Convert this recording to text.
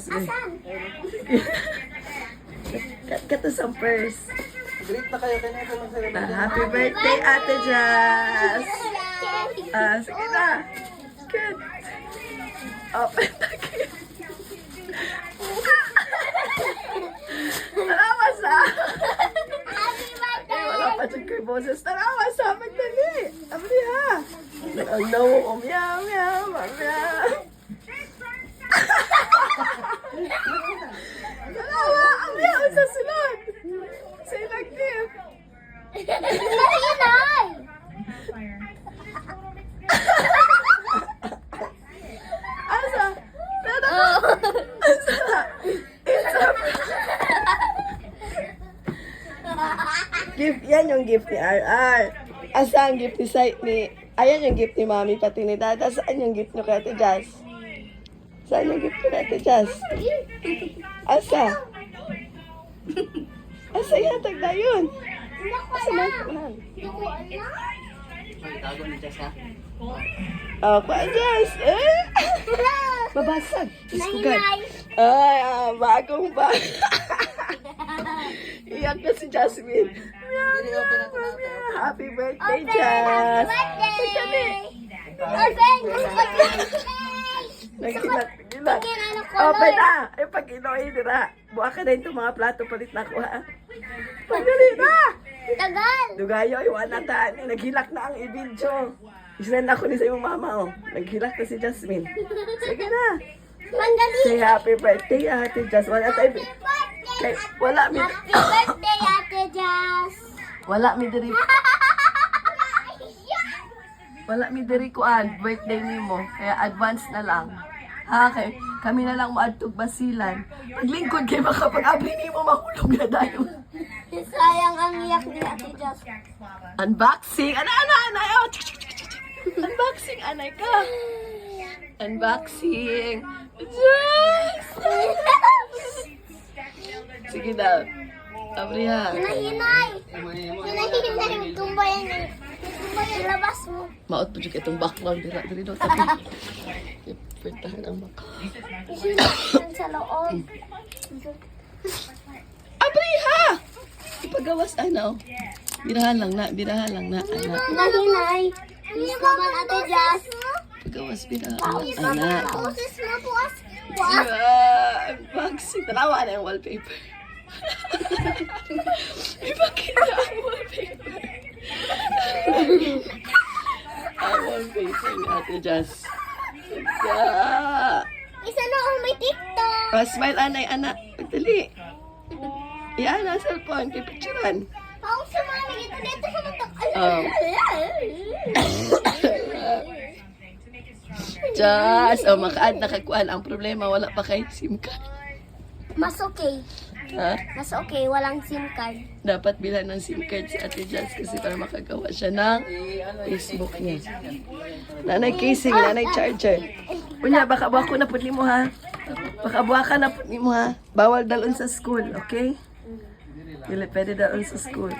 Asan? Kat sa purse. Greet na kayo, kanya ito mag-celebrate. Happy birthday, Ate Jazz! Sige na. Good. Open na kayo. Tarawas ah! Wala pa dyan kayo boses. Tarawas ah! Magdali! Abri ha! Ang nawo ko. Meow, meow, meow. Tarawa! Ang meow sa sunod! Say like this. Nahinay! Asa? Tarawa! Asa? Gift, yan yung gift ni RR. Asa ang gift ni ayan yung gift ni Mami pati ni Dada. Saan yung gift nyo kay Ate Jazz? Saan yung gift nyo kay Ate Jazz? Asa? Asa yatag na yun? Asa na yun? Tago ni Jess, ha? Ako, Jazz. Babasag. Iskugan. Nahinay! Ay, bagong ba? Iyak na si Jasmine. Hindi, open na ito natin. Happy birthday, Open! Jazz. Happy Pagkali. birthday! Open! Nagkinak. Tingin ano color? Open na. Eh, pag inoy nila. Buha ka na itong mga plato palit na ko, ha? Pagdali na. Tagal! Dugayo, iwan na ta. Naghilak na ang i-video. Isend ako ni sa iyong mama, oh. Naghilak na si Jasmine. Sige na. Mandali! Say happy birthday, Ate Jazz. Wala tayo. Kay, wala mi. Happy birthday, Ate Jazz! Wala mi diri. Wala mi diri kuan birthday nimo. Kaya advance na lang. Ha, kay kami na lang maadtog basilan. Paglingkod kay makapag-abri nimo mahulog na dayon. Sayang ang iyak ni Ate Jazz. Unboxing. Ana. Oh. Unboxing anay ka. Unboxing. Yes! Sige daw. Abri ha. Hinahinay! Hinahinay yung tumbayan niya. Yung labas mo. Maot po dyan itong background. Diri daw tabi. Ipertahan ang background. Yan sa loob. Abri ha! Ipagawas ano. Birahan lang na. Anak. Hinahinay! Please naman, Ate Jazz. Pagawas birahan lang. Anak. Pusis mo, puas. Unboxing. Tanawa na yung wallpaper. Ipakita ang wallpaper. Ang wallpaper ni Ate Jazz. Isa na ako may TikTok. Smile anay anak. Pagdali. Iyan ang cellphone. Pipicturan. Ako si Mami. Dito sa matok. Jazz. Maka-add na kakuan. Ang problema, wala pa kahit SIM card. Mas okay. Ha? Mas okay. Walang SIM card. Dapat bilhan ng SIM card si Ate Jazz kasi para makagawa siya ng Facebook niya. Nanay casing, nanay charger. Unya, baka buha ko na po mo ha. Baka buha ka na po mo ha. Bawal dalon sa school, okay? Pwede dalon sa school.